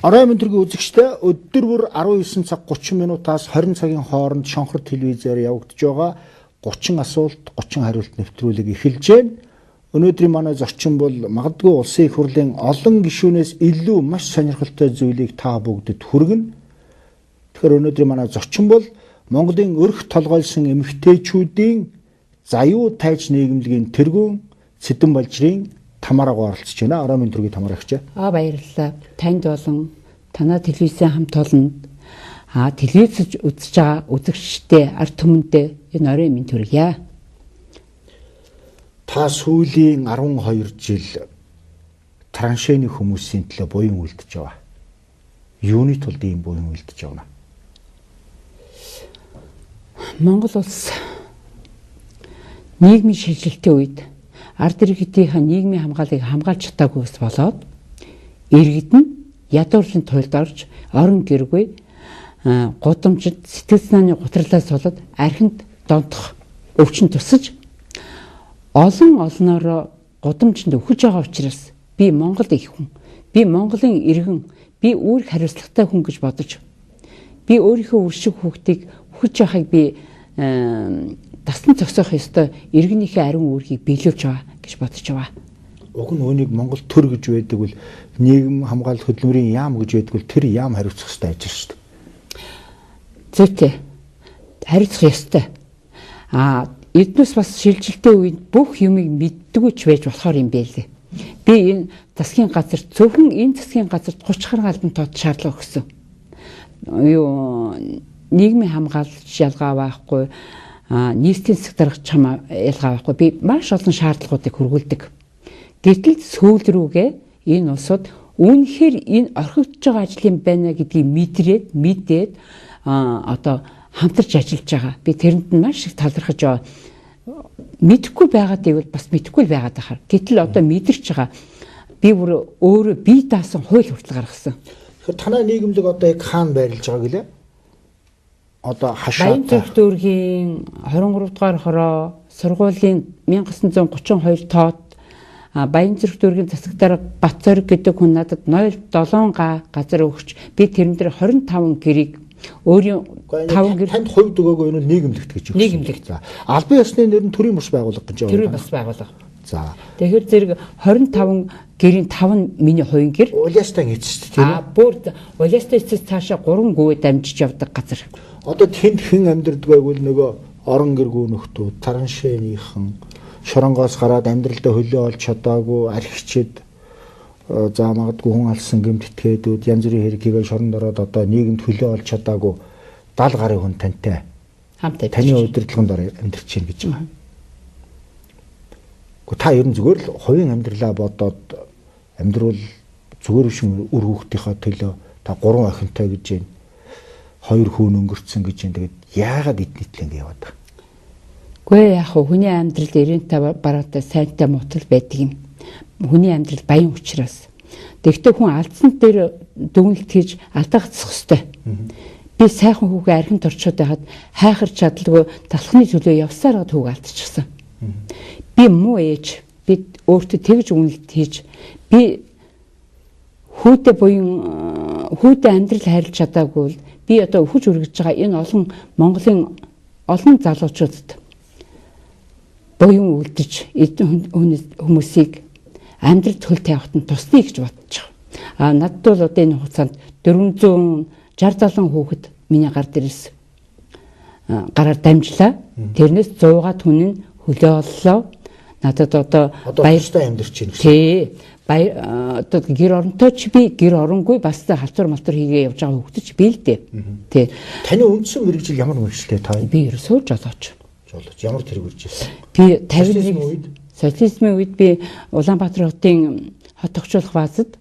Орой өнөөдрийн үзэгчтэй өдөр бүр 19 цаг 30 минутаас 20 цагийн хооронд шонхор телевизээр явагдаж байгаа 30 асуулт 30 хариулт нэвтрүүлэг эхэлж байна. Өнөөдрийн манай зочин бол магадгүй улсын их хурлын олон гишүүнээс илүү маш сонирхолтой зүйлийг та бүгдэд хүргэнэ. Тэгэхээр өнөөдрийн манай зочин бол Монголын өрх толгойлсон эмэгтэйчүүдийн заюу тайж нийгэмлэгийн тэргүүн Цэдэн Балжрын Тамараагаа оролцож байна. Орой минь түргий Тамараагч. Баярлалаа. Танд болон танай телевизийн хамт олонд телевиз үзэж байгаа үзэгчтэй ард түмэндээ энэ орой минь түргийе. Та сүүлийн 12 жил траншээний хүмүүсийн төлөө буян үлдэж байгаа. Юуны тулд ийм буян үлдэж байна? Монгол улс нийгмийн шилжилтийн үед ард иргэдийнхээ нийгмийн хамгааллыг хамгаалж чадаагүйс болоод иргэд нь ядуурлын туйлд орж орон гэргүй гудамжид сэтгэл санааны гутралаас болоод архинд донтох өвчин тусаж олноороо гудамжинд өхөж байгаа учраас би Монгол их хүн, би Монголын иргэн, би үүрэг хариуцлагатай хүн гэж бодож би өөрийнхөө үр шиг хүүхдийг өхөж байхыг би дасан зогсоох ёстой иргэнийхээ ариун үүргийг биелүүлж байгаа гэж бодож байгаа. Уг нь үүнийг Монгол төр гэж байдаг бол нийгэм хамгаалалт хөдөлмөрийн яам гэж байдаг бол тэр яам хариуцах ёстой ажил шүү дээ. Зүйтэй. Хариуцах ёстой. Эднээс бас шилжилтийн үед бүх юмыг мэддэггүй ч байж болохоор юм бэ лээ. Би энэ засгийн газар зөвхөн энэ засгийн газар 30 гаруй албан тоод шаардлага өгсөн. Нийгмийн хамгаалалт ялгаа байхгүй, нийтийн засаг дарга чам ялгаа байхгүй. Би маш олон шаардлагуудыг хөргүүлдэг. Гэтэл сүүл рүүгээ энэ улсууд үүнхээр энэ орхигдож байгаа ажлын байна гэдгийг мэдээд одоо хамтарч ажиллаж байгаа. Би тэрэнд нь маш их талархаж байгаа. Мэдэхгүй байгаадыг бол бас мэдэхгүй л байгаад ахаар. Гэтэл одоо мэдэрч байгаа. Би бүр өөрөө бие даасан хууль хүртэл гаргасан. Тэгэхээр танай нийгэмлэг одоо яг хаана байрлаж байгаа гэлээ? Одоо хашаа. Баянзүрх дүүргийн 23 дугаар хороо сургуулийн 1932 тоод Баянзүрх дүүргийн засаг дарга Батцорг гэдэг хүн надад 07 газар өгч би тэрэн дээр 25 гэрийг өөрийн 5 гэр танд хувьд өгөөгүй энэ нийгэмлэгт гэж өгсөн. Нийгэмлэгт. Албан ёсны нэр нь төрийн бас байгууллага гэж байна. Төрийн бас байгууллага. За. Тэгэхээр зэрэг 25 гэрийн 5 миний хувийн гэр. Улаастан эцэст тийм үү? Бүр улаастан эцэст цаашаа 3 гүвэ дамжиж явдаг газар. Одоо тэнд хэн амьдардаг байвал нөгөө орон гэргүй нөхдүүд, тараншээнийхэн шоронгоос гараад амьдралдаа хөлөө олж чадаагүй архичид за магадгүй хүн алсан гэмт этгээдүүд янз бүрийн хэрэгийгээ шоронд ороод одоо нийгэмд хөлөө олж чадаагүй 70 гаруй хүн тантай хамтаа таны удирдлаганд амьдарч байна гэж байна. Гэхдээ та ер нь зүгээр л хувийн амьдралаа бодоод амьдрал зүгээр шин үр хүүхдийнхээ төлөө та 3 охинтой гэж байна. 2 хүүн өнгөрцөн гэж байна. Тэгээд яагаад эднийтлэн ингэ яваад байгаа? Гэхдээ яг хүний амьдралд 95 бараатай сайнтай мутал байдаг юм. Хүний амьдрал баян учраас. Тэгвэл хүн алдсан дээр дүгнэлт хийж алдаагдах ёстой. Би сайхан хүүгээ архинд орчоод байхад хайхар чадалгүй талхны төлөө явсаар гад хүүг алдчихсан. Би муу ээж, би өөртөө тэгж үнэлт хийж би хүүдээ амьдрал хайрлаж чадаагүй би одоо өхөж үргэж байгаа энэ олон Монголын олон залуучуудад буян үлдэж хүмүүсийг амьдралд хөл тавихад нь тусдаа гэж бодож байгаа. Надад бол одоо энэ хугацаанд 460-70 хүүхэд миний гар дээрээс гараар дамжлаа. Тэрнээс 100-аад хүн нь хөлөө оллоо. Надад одоо баяртай амьдарч байна гэсэн. Тий. Одоо гэр оронтой ч би гэр оронгүй бас халтур малтур хийгээ явж байгаа хүүхэд ч би л дээ. Тий. Таны үндсэн мэргэжил ямар мэргэжилтэй та? Би ерөөсөө жолооч. Ямар тэрэг үрж ирсэн? Би 51 үед социализмын үед би Улаанбаатар хотын хот тогтоолох баазад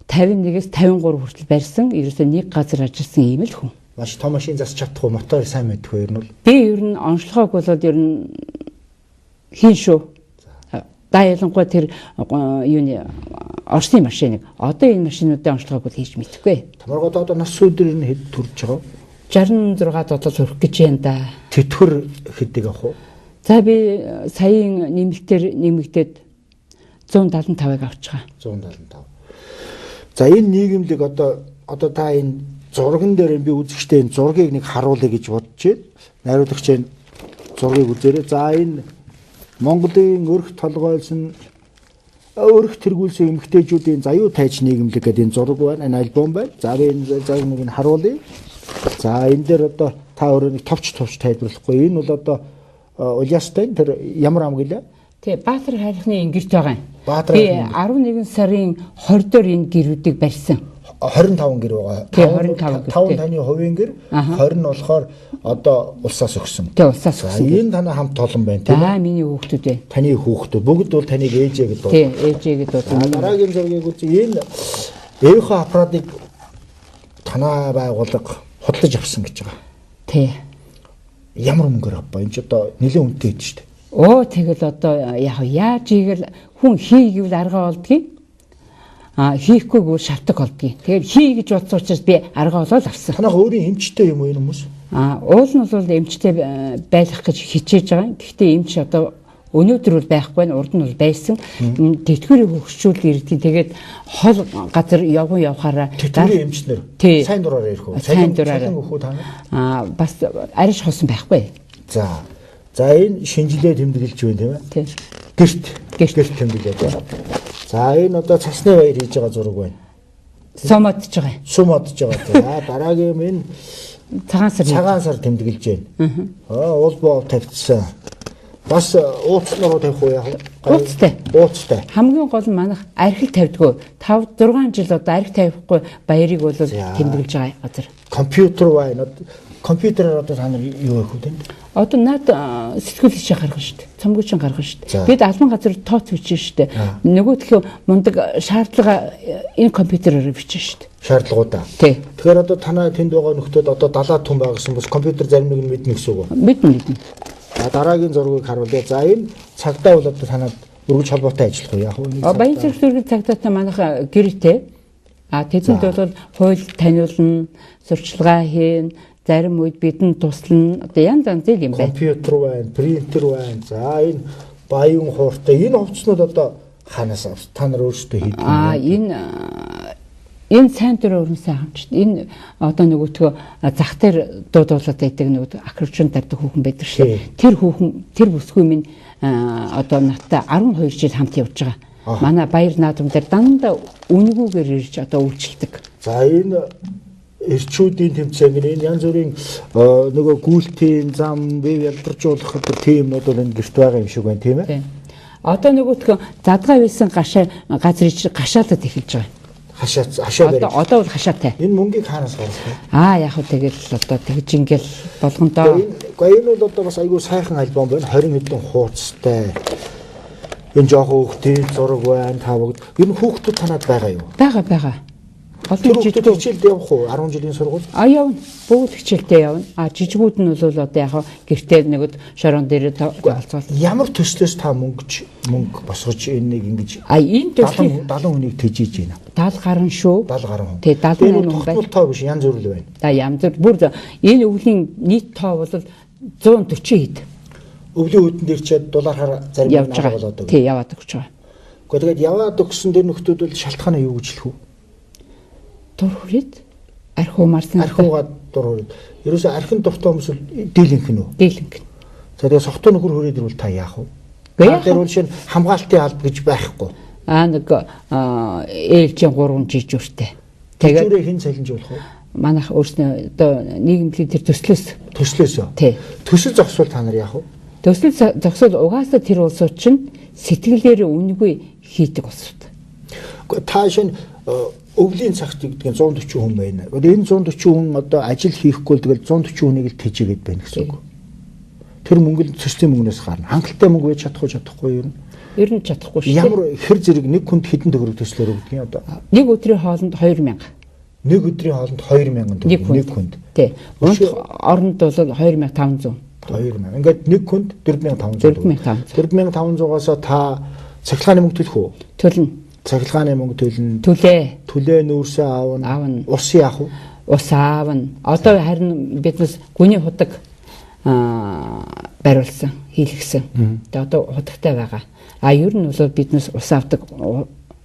51-ээс 53 хүртэл барьсан. Ерөөсөө нэг газар ажилласан ийм л хүн. Маш том машин засч чадах уу? Мотор сайн мэдэх үү ер нь? Би ер нь онцлогоог болоод ер нь хийн шүү. Да ялангуяа тэр юуны Оросны машиныг одоо энэ машинуудын онцлогоог бол хийж мэдэхгүй. Тамаргууд одоо нас өдөр нь хэд төрж байгаа? 66 дотор хүрэх гэж байна да. Тэтгэр хэдэг авах уу? За би саяын нэмэгдээд 175-ыг авч байгаа. 175. За энэ нийгэмлэг одоо та энэ зурган дээр би үзэгчтэй энэ зургийг нэг харуулъя гэж бодож байна. Найруулагч энэ зургийг үзээрэй. За энэ Монголын өрх толгойлсон өрх тэргүүлсэн эмэгтэйчүүдийн заюу тайж нийгэмлэг гэдэг энэ зураг байна. Энэ альбом байна. За би энэ зургийг нэг нь харуулъя. За энэ дээр одоо та өөрөө нэг товч тайлбарлахгүй. Энэ бол одоо Улаастайн тэр ямар ам гэлээ? Тий, Баатар хайрхны гэрт байгаа юм. Баатар би 11 сарын 20-д энэ гэрүүдийг барьсан. 25 гэр байгаа. Тий, 25 гэр. 5 таны хувийн гэр, 20 нь болохоор одоо улсаас өгсөн. Тий, улсаас өгсөн. Энэ танай хамт толон байна тийм ээ? Миний хүүхдүүд байна. Таны хүүхдүүд бүгд бол таныг ээжээ гэдэг бол. Тий, ээжээ гэдэг бол. Дараагийн зургийг үзье. Энэ Эвхо аппаратыг танай байгууллага хөдлөж авсан гэж байгаа. Тий. Ямар мөнгөөр авбаа? Энэ ч одоо нэлээд үнэтэй дээ шүү дээ. Тэгэл одоо яаж ийгэл хүн хий гэвэл арга олдгийг. Хийхгүй гэвэл шавтаг олдгийг. Тэгээд хий гэж бодсон учраас би арга олоод авсан. Танайх өөрийн эмчтэй юм уу энэ хүмүүс? Уул нь бол эмчтэй байх гэж хичээж байгаа. Гэхдээ эмч одоо өнөөдөр бол байхгүй нь урд нь бол байсан. Тэтгэврийг хөгжүүлэх иргэдийн тэгээд хол газар явахаараа тэтгэврийн эмчнэр сайн дураар ирэх үү? Сайн дураар өгөх үү танаа? Бас ариш хосон байхгүй. За энэ шинжилгээ тэмдэглэж байна тийм ээ? Гэрт тэмдэглэж байна. За энэ одоо цасны баяр хийж байгаа зураг байна. Сумодж байгаа. За дараагийн энэ цагаан сар тэмдэглэж байна. Улбоо тавьчихсан. Бас ууцнаруу тавих уу яах вэ? Ууцтай. Хамгийн гол нь манайх архил тавьдгүй. 5-6 жил одоо архил тавихгүй баярыг бол тэмдэглэж байгаа газар. Компьютер байна. Компьютераар одоо та нар юу хийх вэ? Одоо наад сэтгүүл хийшээ гаргана шүү дээ. Цомгочин гаргана шүү дээ. Бид албан газар тооц бичнэ шүү дээ. Нөгөөх мундаг шаардлага энэ компьютероор бичнэ шүү дээ. Шаардлагуудаа. Тэгэхээр одоо танай тэнд байгаа нөхдөөд одоо 70 түн байгасан бас компьютер зарим нэг нь мэднэ гэсэн үг үү? Мэднэ. Дараагийн зургийг харуулъя. За энэ цагдаа бол одоо танад өргөж холбоотой ажиллах уу яах вэ? Баян зөвшөөрөл цагдаатай манайх гэрээтэй. Тэдэнд бол хууль таниулна, сурчлагаа хийн, зарим үед бидэнд туслана. Одоо янз янзэл юм байна. Компьютер байна, принтер байна. За энэ баян хууртай энэ хувцснууд одоо ханаас та нар өөрсдөө хийдэг. Энэ сайн дурын өрнөсөн хамчт. Энэ одоо нөгөөтгөө зах дээр дуудуулаад байдаг нөгөө акрочон тавьдаг хүүхэн байдаг шээ. Тэр бүсгүй минь одоо надтай 12 жил хамт явж байгаа. Манай баяр наадам дээр дандаа үнгүүгээр ирж одоо үйлчлдэг. За энэ эрчүүдийн тэмцээн энэ янз бүрийн нөгөө гүйлтийн зам бив ялдаржуулах одоо тиймнүүд бол энэ гэрт байгаа юм шиг байна тийм ээ. Одоо нөгөөтгөө задгаа байсан газар ич гашаалаад эхэлж байгаа. Хашаа барь. Одоо бол хашаатай. Энэ мөнгийг хаанаас гаргах вэ? Яг хөө тэгэл одоо тэгж ингээл болгондоо. Энэ бол одоо бас айгүй сайхан альбом байна. 20 хэдэн хуудастай. Энэ жоохон хүүхдийн зураг байна. Та бүгд. Энэ хүүхдүүд танад байгаа юу? Байгаа. Олон хүүхдүүд хичээлд явах уу? 10 жилийн сургууль? Явна. Бүгд хичээлдээ явна. Жижигүүд нь бол одоо яг гэртээ нэгд шорон дээр олцоол. Ямар төслөөс та мөнгө босгож энэ нэг ингэж энэ төслийн 70 хүнийг тэжээж байна. 70 гаруй шүү. 70 гаруй хүн. Тий 78 хүн байна. Тоо биш янз бүр л байна. Янз бүр. Бүр энэ өвлийн нийт тоо бол 140 хэд. Өвлийн үүдэн дээр ч дулаархаар зарим нь болоод байгаа. Тий яваад өгч байгаа. Гэхдээ тэгээд яваад өгсөн дээр нөхдүүд бол шалтгаанаа юу гэж хэлэх вэ? Дур хүрээд архиу марсан. Архиугаа дур хүрээд. Ерөөсөө архин дуртай хүмүүс дийлэнх нь үү? Дийлэнх. За тэгээд согтуу нөхөр хүрээд ирвэл та яах вэ? Тэр үл шин хамгаалтын алба гэж байхгүй. Нэг ээлжийн 3 жижүүртэй. Тэгээд хин цалинжуулах уу? Манайх өөрснөө одоо нийгэмлэг тэр төслөөсөө. Тий. Төсөл зогсвол та нар яах вэ? Төсөл зогсвол угаасаа тэр улсууд чинь сэтгэлээр үнэгүй хийдэг улсууд. Та шин өвлийн цагт гэдэг нь 140 хүн байна. Энэ 140 хүн одоо ажил хийхгүй л тэгэл 140 хүнийг л тэжээгээд байна гэсэн үг. Тэр мөнгө нь систем мөнгнөөс гарна. Хангалттай мөнгө байж чадахгүй юу? Ер нь чадахгүй шүү. Ямар хэр зэрэг нэг хүнд хэдэн төгрөг төслөөр өгдөг юм одоо? Нэг өдрийн хоолнд 2000. Нэг өдрийн хоолнд 2000 төгрөг нэг хүнд. Тий. Оронд бол 2500. 2000. Ингээд нэг хүнд 4500. 4500-аас та цахилгааны мөнгө төлөх үү? Төлнө. Цахилгааны мөнгө төлнө. Төлөө нүүрсээ аавна. Ус яах вэ? Ус аавна. Одоо харин биднес гүний худаг бариулсан, хийлгсэн. Тэгээд одоо худагтай байгаа. Ер нь бол биднес ус авдаг,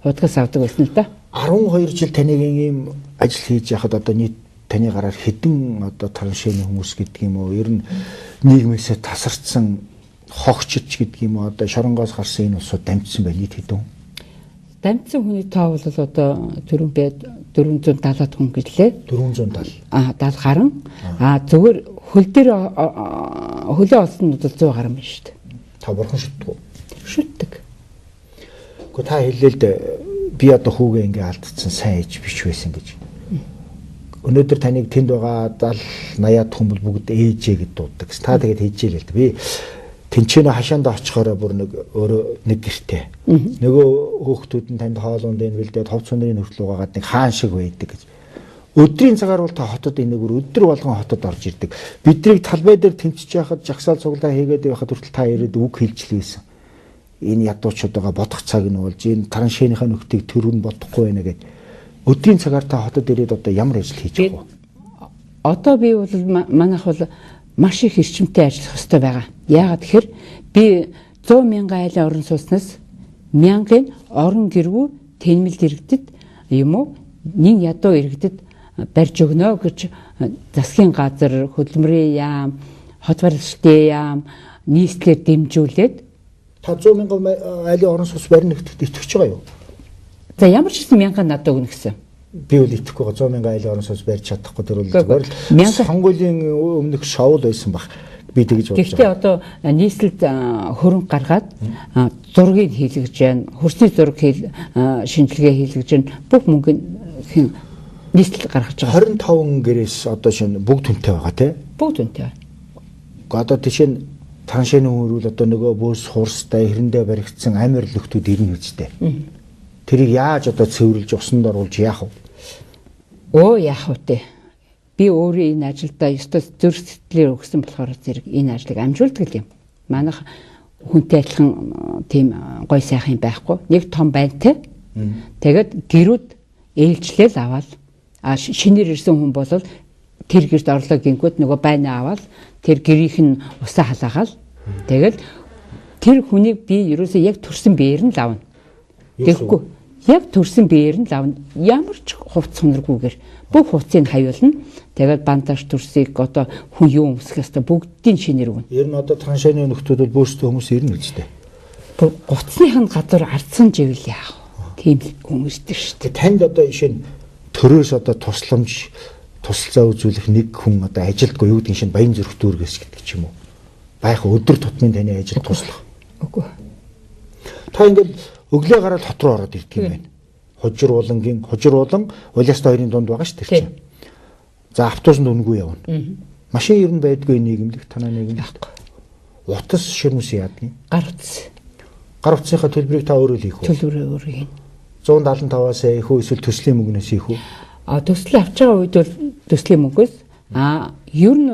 худгаас авдаг байсан л да. 12 жил таныг ийм ажил хийж яхад одоо нийт таны гараар хэдэн одоо траншейны хүмүүс гэдэг юм уу? Ер нь нийгмээсээ тасарсан хогчч гэдэг юм уу? Одоо шоронгоос гарсан энэ улсууд дамжсан байна нийт хэдэн? Дамжсан хүний тоо бол одоо түрүүн би 470 хүн гэлээ. 470. 70 гарan. Зүгээр хөл дээр хөлөө олснууд бол 100 гарan байна шүү дээ. Та бурхан шүтдэг үү? Шүтдэг. Гэхдээ та хэлээд би одоо хүүгээ ингээ алдсан сайн ээж биш байсан гэж. Өнөөдөр таныг тэнд байгаа 70 80-аад хүн бол бүгд ээжээ гэд дууддаг. Та тэгээд хийжээ л дээ. Би тэнцэнэ хашаанд очихороо бүр нэг өөрөө нэг гэртээ. Нөгөө хүүхдүүд нь танд хоолунд энэ бэлдээд ховц сондрын хүртэл угаагаад нэг хаан шиг байдаг гэж. Өдрийн цагаар бол та хотод энэгээр өдөр болгон хотод орж ирдэг. Биднийг талбай дээр тэмцэж байхад жагсаал цуглаа хийгээд байхад хүртэл та ирээд үг хэлжлээсэн. Энэ ядуучуудаа бодох цаг нь болж энэ траншейнийхаа нөхдийг төрүн бодохгүй байна гэд. Өдрийн цагаар та хотод ирээд одоо ямар ажил хийж байгаа вэ? Одоо би бол манайх бол маш их эрчимтэй ажиллах хэрэгтэй байгаа. Яагаад тэгэхээр би 100 мянган айлын орон сууснаас 1000-ын орон гэргүй тэнмэлд иргэдэд юм уу нин ядуу иргэдэд барьж өгнө гэж засгийн газар, хөдөлмөрийн яам, хот барилтын яам нийслэлээр дэмжүүлээд та 100 мянган айлын орон сууц барьна гэдэгт итгэж байгаа юу? За ямар ч гэсэн 1000 надад өгнө гэсэн. Би үл итгэхгүй байгаа 100 мянган айлын орон сууц барьж чадахгүй тэр үл зүгээр л сонгуулийн өмнөх шоул байсан баг. Би тэгж бодож байгаа. Гэхдээ одоо нийслэлд хөрөнгө гаргаад зургийг хийлгэж байна. Хөрсний зураг шинжилгээ хийлгэж байна. Бүх мөнгөний нийслэл гаргаж байгаа. 25 гэрээс одоо шинэ бүгд хүнтэй байгаа тий? Бүгд үнэтэй. Одоо тийш траншейны хөрвөл одоо нөгөө бөөс хурстай хэрэндээ баригдсан амир лөгтүүд ирнэ үстэй. Тэрийг яаж одоо цэвэрлж усанд оруулж яах вэ? Яах вэ? Би өөрөө энэ ажилдаа ёстой зүрх сэтгэлээр өгсөн болохоор зэрэг энэ ажлыг амжуулдаг юм. Манайх хүнтэй адилхан тийм гой сайхан байхгүй. Нэг том байнтай. Тэгээд гэрүүд ээлжлэл аваад шинээр ирсэн хүн бол тэр гэрт орлоо гингүүд нөгөө байнаа аваад тэр гэрийнх нь усаа халаагаал. Тэгээд тэр хүнийг би ерөөсөө яг төрсэн биеэр нь лавна. Тэгэхгүй яг төрсэн биеэр нь лавна. Ямар ч хувц сунаргүйгээр бүх хувцыг хавиулна. Тэгээд бантаж төрсийг одоо хүн юу өмсөх ёстой бүгдийн шинээр өгнө. Ер нь одоо траншейны нөхдүүд бол бөөстэй хүмүүс ирнэ үстэй. Гуцсныхын газар ардсан живэл яах вэ? Тийм хүмүүстэй шүү дээ. Танд одоо ишээ төрөөс одоо тусламж тусалцаа үзүүлэх нэг хүн одоо ажилтгүй юу гэдэг нь баян зүрх дүүргээс гэдэг ч юм уу. Байх өдөр тутмын таны ажил туслах. Үгүй. Та ингээд өглөө гараад хот руу ороод ирдэг юм байна. Хужир улан улаастай хоёрын дунд байгаа шүү дээ. За автобусанд үнгүй явна. Машин ер нь байдгүй нийгэмлэг танаа нийгэм. Утас ширмүс яадгийг. Гар утасынхаа төлбөрийг та өөрөө л хийх үү? Төлбөрөө өөрөө хийн. 175-аас их үү эсвэл төслийн мөнгнөөс хийх үү? Төсөл авч байгаа үед бол төслийн мөнгөөс ер нь